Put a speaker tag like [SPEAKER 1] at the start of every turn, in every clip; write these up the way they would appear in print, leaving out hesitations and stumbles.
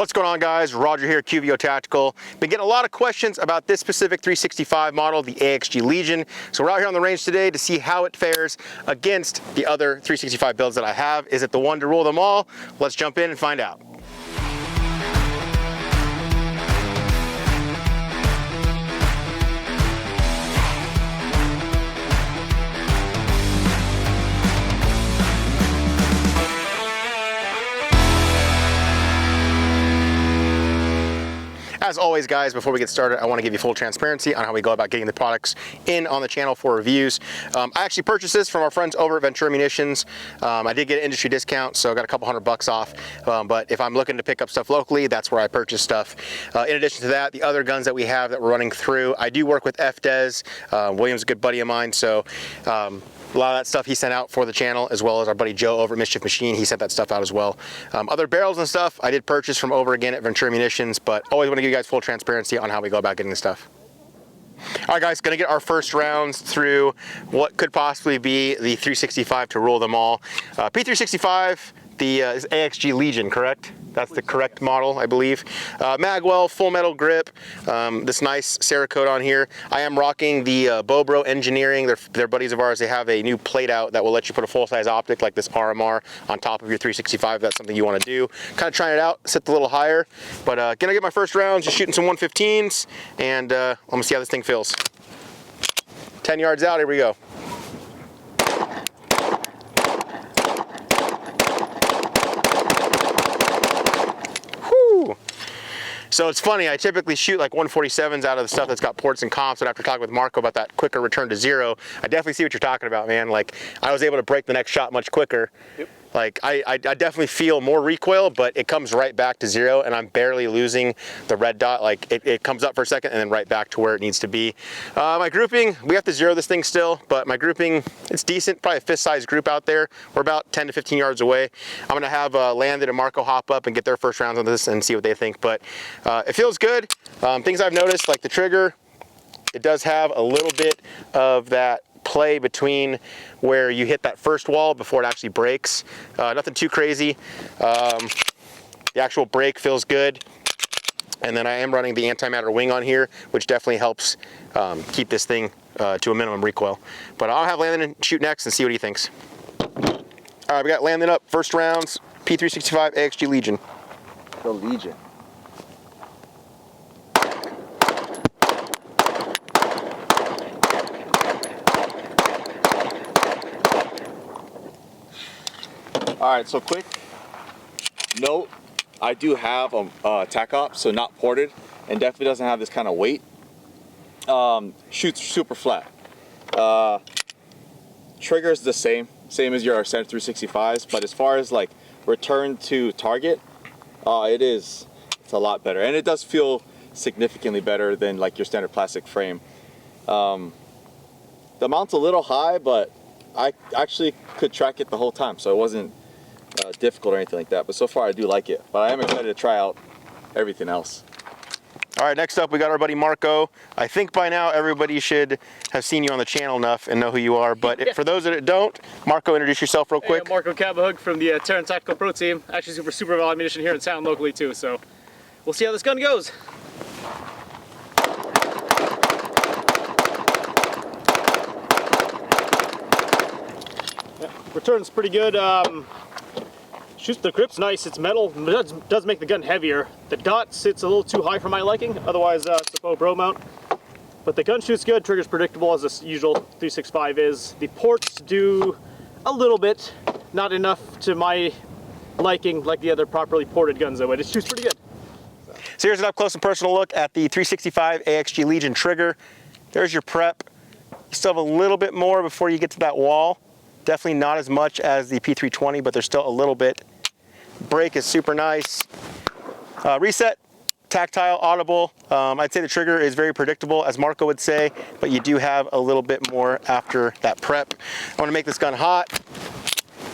[SPEAKER 1] What's going on, guys? Roger here, QVO Tactical. Been getting a lot of questions about this specific 365 model, the AXG Legion. So we're out here on the range today to see how it fares against the other 365 builds that I have. Is it the one to rule them all? Let's jump in and find out. As always, guys, before we get started, I want to give you full transparency on how we go about getting the products in on the channel for reviews. I actually purchased this from our friends over at Ventura Munitions. I did get an industry discount, so I got a couple $100 off. But if I'm looking to pick up stuff locally, that's where I purchase stuff. In addition to that, the other guns that we have that we're running through, I do work with FDES. William's a good buddy of mine, so a lot of that stuff he sent out for the channel, as well as our buddy Joe over at Mischief Machine. He sent that stuff out as well. Other barrels and stuff I did purchase from over again at Ventura Munitions, but always want to give you guys full transparency on how we go about getting the stuff. All right, guys, gonna get our first rounds through what could possibly be the 365 to rule them all. P365, the is AXG Legion, correct? That's the correct model, I believe. Magwell, full metal grip, this nice Cerakote on here. I am rocking the Bobro Engineering. They're buddies of ours. They have a new plate out that will let you put a full-size optic like this RMR on top of your 365 if that's something you want to do. Kind of trying it out, set a little higher. But gonna get my first rounds, just shooting some 115s, and I'm gonna see how this thing feels. 10 yards out, here we go. So it's funny, I typically shoot like 147s out of the stuff that's got ports and comps, but after talking with Marco about that quicker return to zero, I definitely see what you're talking about, man. Like, I was able to break the next shot much quicker. Yep. Like, I definitely feel more recoil, but it comes right back to zero, and I'm barely losing the red dot. Like, it comes up for a second and then right back to where it needs to be. My grouping, we have to zero this thing still, but my grouping, it's decent. Probably a fist-sized group out there. We're about 10 to 15 yards away. I'm gonna have Landon and Marco hop up and get their first rounds on this and see what they think, but it feels good. Things I've noticed, like the trigger, it does have a little bit of that play between where you hit that first wall before it actually breaks. Nothing too crazy. The actual break feels good. And then I am running the antimatter wing on here, which definitely helps keep this thing to a minimum recoil. But I'll have Landon shoot next and see what he thinks. All right, we got Landon up, first rounds, P365 AXG Legion.
[SPEAKER 2] The Legion. All right, so quick note, I do have a tac op, so not ported, and definitely doesn't have this kind of weight. Shoots super flat. Trigger's the same as your standard 365s, but as far as like return to target, it's a lot better, and it does feel significantly better than like your standard plastic frame. The mount's a little high, but I actually could track it the whole time, so it wasn't difficult or anything like that, but so far I do like it, but I am excited to try out everything else.
[SPEAKER 1] All right, next up we got our buddy Marco. I think by now everybody should have seen you on the channel enough and know who you are, but for those that don't, Marco, introduce yourself real quick.
[SPEAKER 3] Hey, I'm Marco Cabahug from the Terran Tactical Pro Team, actually super valid ammunition here in town locally too, so we'll see how this gun goes. Return's pretty good. Shoots, the grip's nice, it's metal, it does make the gun heavier. The dot sits a little too high for my liking, otherwise it's a Bobro mount. But the gun shoots good, trigger's predictable as the usual 365 is. The ports do a little bit, not enough to my liking like the other properly ported guns though, but it shoots pretty good.
[SPEAKER 1] So here's an up close and personal look at the 365 AXG Legion trigger. There's your prep. You still have a little bit more before you get to that wall. Definitely not as much as the P320, but there's still a little bit. Break is super nice. Reset, tactile, audible. I'd say the trigger is very predictable, as Marco would say, but you do have a little bit more after that prep. I want to make this gun hot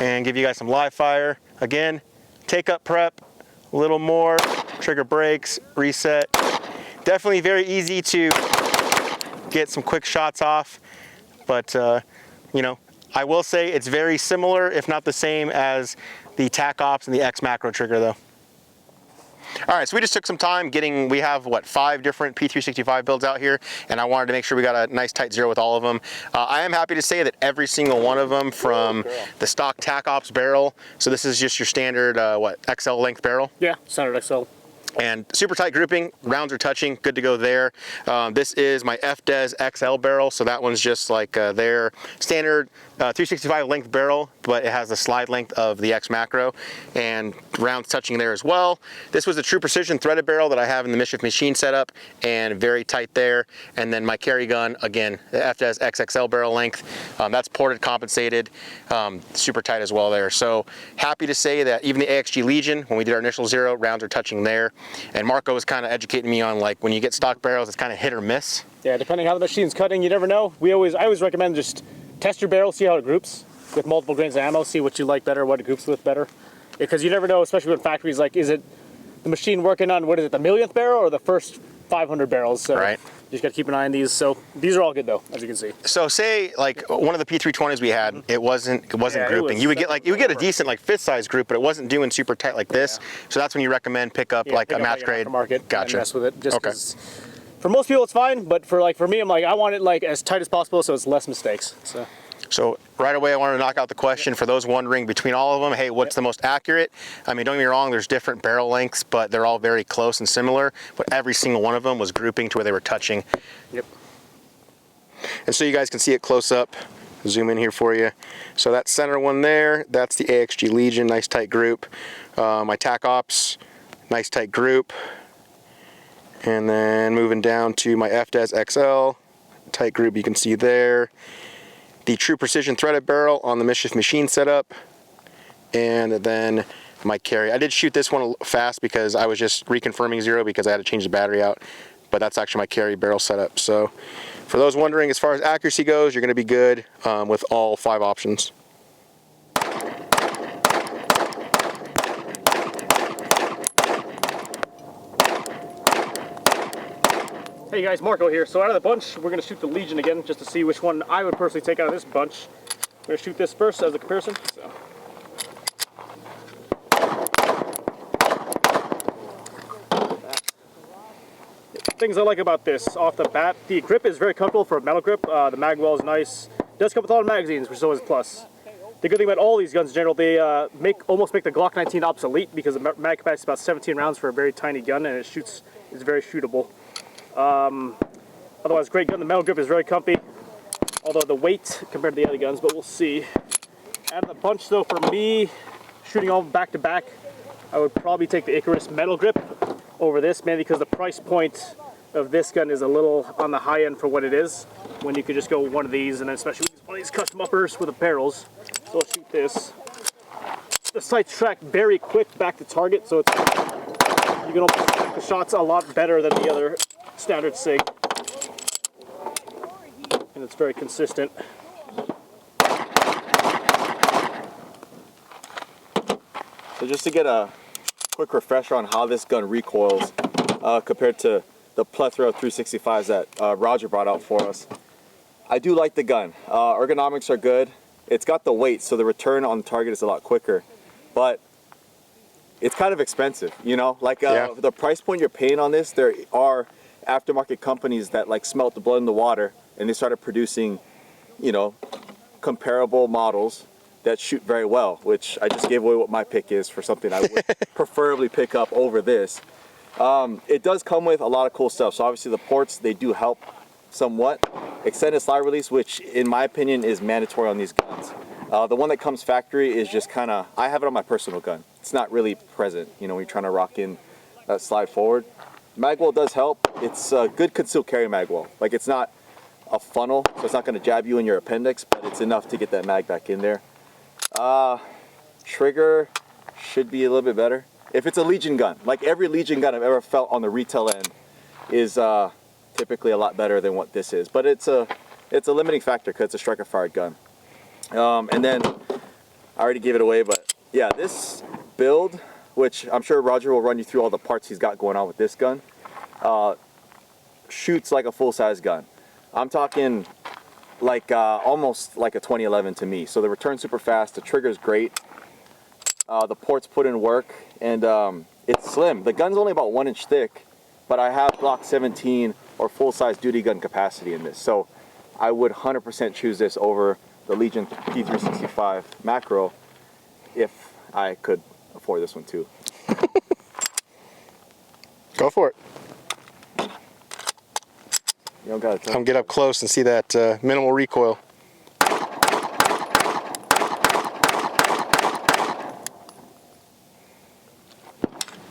[SPEAKER 1] and give you guys some live fire. Again, take up prep, a little more, trigger breaks, reset. Definitely very easy to get some quick shots off, but you know, I will say it's very similar, if not the same, as the TAC Ops and the X Macro trigger though. All right, so we just took some time getting, we have what, 5 different P365 builds out here, and I wanted to make sure we got a nice tight zero with all of them. I am happy to say that every single one of them, from the stock TAC Ops barrel, so this is just your standard, what, XL length barrel?
[SPEAKER 3] Yeah, standard XL.
[SPEAKER 1] And super tight grouping, rounds are touching, good to go there. This is my FDES XL barrel, so that one's just like their standard 365 length barrel, but it has the slide length of the X Macro, and rounds touching there as well. This was a True Precision threaded barrel that I have in the Mischief machine setup, and very tight there. And then my carry gun, again, the FDES XXL barrel length, that's ported, compensated, super tight as well there. So happy to say that even the AXG Legion, when we did our initial zero, rounds are touching there. And Marco was kind of educating me on, like, when you get stock barrels, it's kind of hit or miss.
[SPEAKER 3] Yeah, depending how the machine's cutting, you never know. I always recommend just test your barrel, see how it groups with multiple grains of ammo, see what you like better, what it groups with better. Because you never know, especially when factories, like, is it the machine working on, what is it, the millionth barrel or the first 500 barrels? So
[SPEAKER 1] right.
[SPEAKER 3] You just got to keep an eye on these. So these are all good though, as you can see.
[SPEAKER 1] So say like one of the P320s we had, it wasn't grouping. You would get a decent like fist size group, but it wasn't doing super tight like this. Yeah. So that's when you recommend pick up like a match grade.
[SPEAKER 3] Gotcha. And mess with it. Just okay. For most people it's fine, but for me, I'm like, I want it like as tight as possible so it's less mistakes. So
[SPEAKER 1] right away, I wanted to knock out the question for those wondering between all of them, hey, what's the most accurate? I mean, don't get me wrong, there's different barrel lengths, but they're all very close and similar, but every single one of them was grouping to where they were touching.
[SPEAKER 3] Yep.
[SPEAKER 1] And so you guys can see it close up. Zoom in here for you. So that center one there, that's the AXG Legion, nice tight group. My TAC Ops, nice tight group. And then moving down to my FDES XL, tight group you can see there. The True Precision threaded barrel on the Mischief machine setup, and then my carry. I did shoot this one fast because I was just reconfirming zero because I had to change the battery out, but that's actually my carry barrel setup. So for those wondering, as far as accuracy goes, you're going to be good with all 5 options.
[SPEAKER 3] Hey guys, Marco here. So out of the bunch, we're going to shoot the Legion again just to see which one I would personally take out of this bunch. I'm going to shoot this first as a comparison. So. Things I like about this off the bat, the grip is very comfortable for a metal grip. The mag well is nice. It does come with all the magazines, which is always a plus. The good thing about all these guns in general, they almost make the Glock 19 obsolete because the mag capacity is about 17 rounds for a very tiny gun, and it's very shootable. Otherwise, great gun. The metal grip is very comfy, although the weight compared to the other guns, but we'll see. Out of the bunch though, for me, shooting all back to back, I would probably take the Icarus metal grip over this, mainly because the price point of this gun is a little on the high end for what it is, when you could just go one of these, and then especially one of these custom uppers with the barrels. So I'll shoot this. The sights track very quick back to target, so you can almost track the shots a lot better than the other standard SIG, and it's very consistent.
[SPEAKER 2] So just to get a quick refresher on how this gun recoils compared to the plethora of 365s that Roger brought out for us, I do like the gun. Ergonomics are good. It's got the weight, so the return on the target is a lot quicker, but it's kind of expensive, you know? Like the price point you're paying on this, there are aftermarket companies that like smelt the blood in the water, and they started producing, you know, comparable models that shoot very well, which I just gave away what my pick is for something I would preferably pick up over this. It does come with a lot of cool stuff. So obviously the ports, they do help somewhat. Extended slide release, which in my opinion is mandatory on these guns. The one that comes factory is just kind of, I have it on my personal gun. It's not really present, you know, when you're trying to rock in that slide forward. Magwell does help. It's a good concealed carry magwell. Like, it's not a funnel, so it's not going to jab you in your appendix, but it's enough to get that mag back in there. Trigger should be a little bit better. If it's a Legion gun, like every Legion gun I've ever felt on the retail end is typically a lot better than what this is. But it's a limiting factor because it's a striker fired gun. And then I already gave it away, but yeah, this build, which I'm sure Roger will run you through all the parts he's got going on with this gun, shoots like a full-size gun. I'm talking like almost like a 2011 to me. So the return's super fast, the trigger's great, the ports put in work, and it's slim. The gun's only about 1 inch thick, but I have Glock 17 or full-size duty gun capacity in this. So I would 100% choose this over the Legion P365 macro if I could afford this one too.
[SPEAKER 1] Go for it.
[SPEAKER 2] You don't gotta
[SPEAKER 1] Come get up close and see that minimal recoil.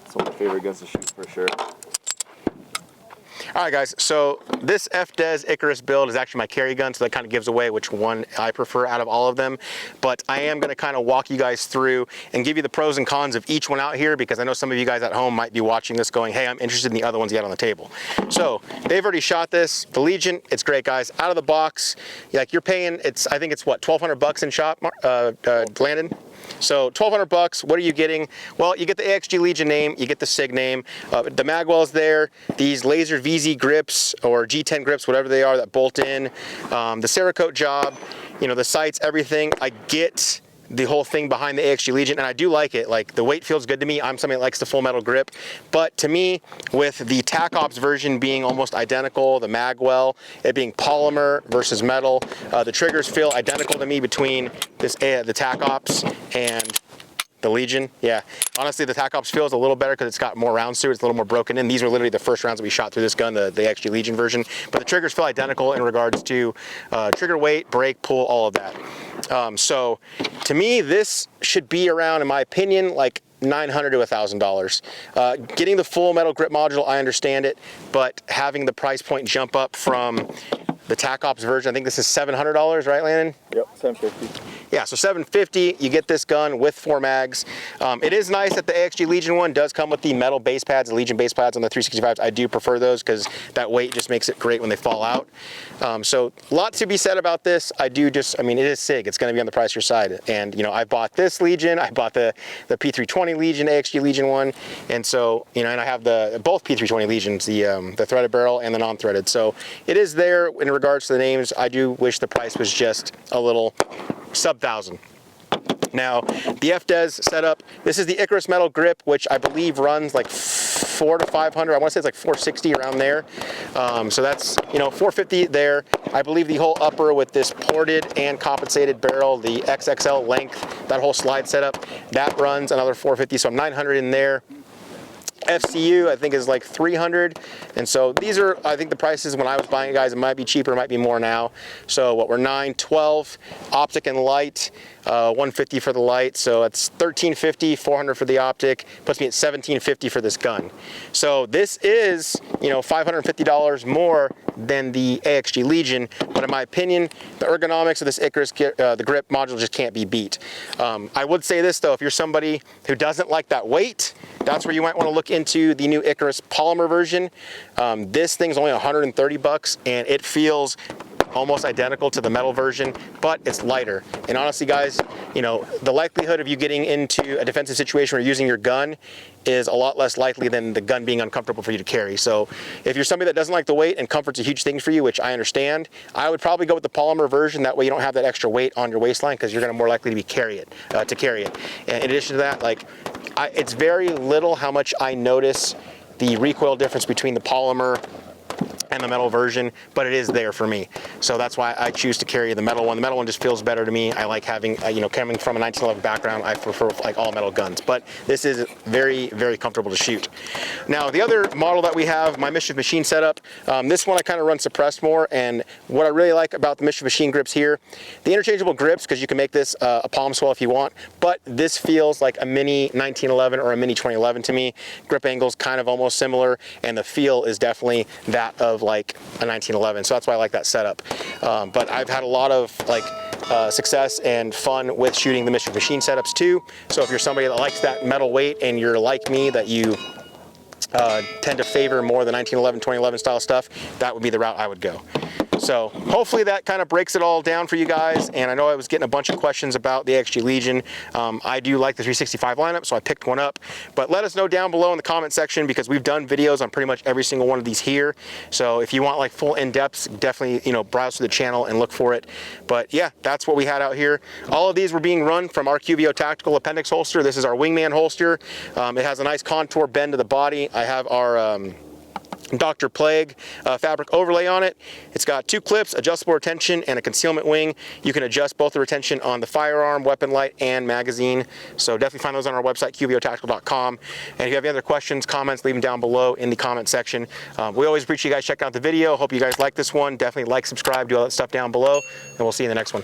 [SPEAKER 2] It's one of my favorite guns to shoot for sure.
[SPEAKER 1] All right, guys, so this FDES Icarus build is actually my carry gun, so that kind of gives away which one I prefer out of all of them. But I am going to kind of walk you guys through and give you the pros and cons of each one out here, because I know some of you guys at home might be watching this going, hey, I'm interested in the other ones you got on the table. So they've already shot this. The Legion, it's great, guys. Out of the box, like you're paying, I think it's what, 1,200 bucks in shop, Landon? So 1,200 bucks, what are you getting? Well, you get the AXG Legion name, you get the SIG name, the magwell's there, these laser VZ grips or G10 grips, whatever they are that bolt in, the Cerakote job, you know, the sights, everything. I get the whole thing behind the AXG Legion, and I do like it. Like, the weight feels good to me. I'm somebody that likes the full metal grip, but to me, with the TAC Ops version being almost identical, the magwell, it being polymer versus metal, the triggers feel identical to me between this the TAC Ops and the Legion. Yeah, honestly, the TAC Ops feels a little better because it's got more rounds to it. It's a little more broken in. These were literally the first rounds that we shot through this gun, the AXG Legion version. But the triggers feel identical in regards to trigger weight, brake, pull, all of that. So to me, this should be around, in my opinion, like $900 to $1,000. Getting the full metal grip module, I understand it, but having the price point jump up from the TAC Ops version, I think this is $700, right, Landon?
[SPEAKER 2] Yep, $750.
[SPEAKER 1] Yeah, so $750, you get this gun with 4 mags. It is nice that the AXG Legion one does come with the metal base pads, the Legion base pads on the 365s. I do prefer those because that weight just makes it great when they fall out. So a lot to be said about this. I mean, it is SIG. It's going to be on the price your side. And, you know, I bought this Legion. I bought the P320 Legion, AXG Legion one. And so, you know, and I have both P320 Legions, the threaded barrel and the non-threaded. So it is there in regards to the names. I do wish the price was just a little sub-$1,000. Now, the FDES setup, this is the Icarus metal grip, which I believe runs like $400 to $500. I want to say it's like $460 around there. So that's, you know, $450 there. I believe the whole upper with this ported and compensated barrel, the XXL length, that whole slide setup, that runs another $450. So I'm $900 in there. FCU, I think, is like $300, and so these are, I think, the prices when I was buying it, guys. It might be cheaper, it might be more now. So what, we're $912, optic and light, $150 for the light, so it's $1350, $400 for the optic, puts me at $1750 for this gun. So this is, you know, $550 more than the AXG Legion, but in my opinion, the ergonomics of this Icarus, the grip module, just can't be beat. I would say this though, if you're somebody who doesn't like that weight, that's where you might want to look into the new Icarus polymer version. This thing's only 130 bucks, and it feels almost identical to the metal version, but it's lighter. And honestly, guys, you know, the likelihood of you getting into a defensive situation where you're using your gun is a lot less likely than the gun being uncomfortable for you to carry. So if you're somebody that doesn't like the weight, and comfort's a huge thing for you, which I understand, I would probably go with the polymer version. That way you don't have that extra weight on your waistline, because you're going to more likely to be carry it. And in addition to that, like, it's very little how much I notice the recoil difference between the polymer and the metal version, but it is there for me. So that's why I choose to carry the metal one. The metal one just feels better to me. I like having, you know, coming from a 1911 background, I prefer like all metal guns, but this is very, very comfortable to shoot. Now, the other model that we have, my Mischief Machine setup, this one I kind of run suppressed more, and what I really like about the Mischief Machine grips here, the interchangeable grips, because you can make this a palm swell if you want, but this feels like a mini 1911 or a mini 2011 to me. Grip angle's kind of almost similar, and the feel is definitely that of like a 1911, so that's why I like that setup. But I've had a lot of like success and fun with shooting the Mischief Machine setups too. So if you're somebody that likes that metal weight, and you're like me, that you tend to favor more the 1911, 2011 style stuff, that would be the route I would go. So hopefully that kind of breaks it all down for you guys. And I know I was getting a bunch of questions about the AXG Legion. I do like the 365 lineup, so I picked one up. But let us know down below in the comment section, because we've done videos on pretty much every single one of these here. So if you want like full in-depth, definitely, you know, browse through the channel and look for it. But yeah, that's what we had out here. All of these were being run from our QVO Tactical appendix holster. This is our wingman holster. It has a nice contour bend to the body. I have our Dr. Plague fabric overlay on it. It's got 2 clips, adjustable retention, and a concealment wing. You can adjust both the retention on the firearm, weapon light, and magazine. So definitely find those on our website, qvotactical.com. And if you have any other questions, comments, leave them down below in the comment section. We always appreciate you guys checking out the video. Hope you guys like this one. Definitely like, subscribe, do all that stuff down below, and we'll see you in the next one.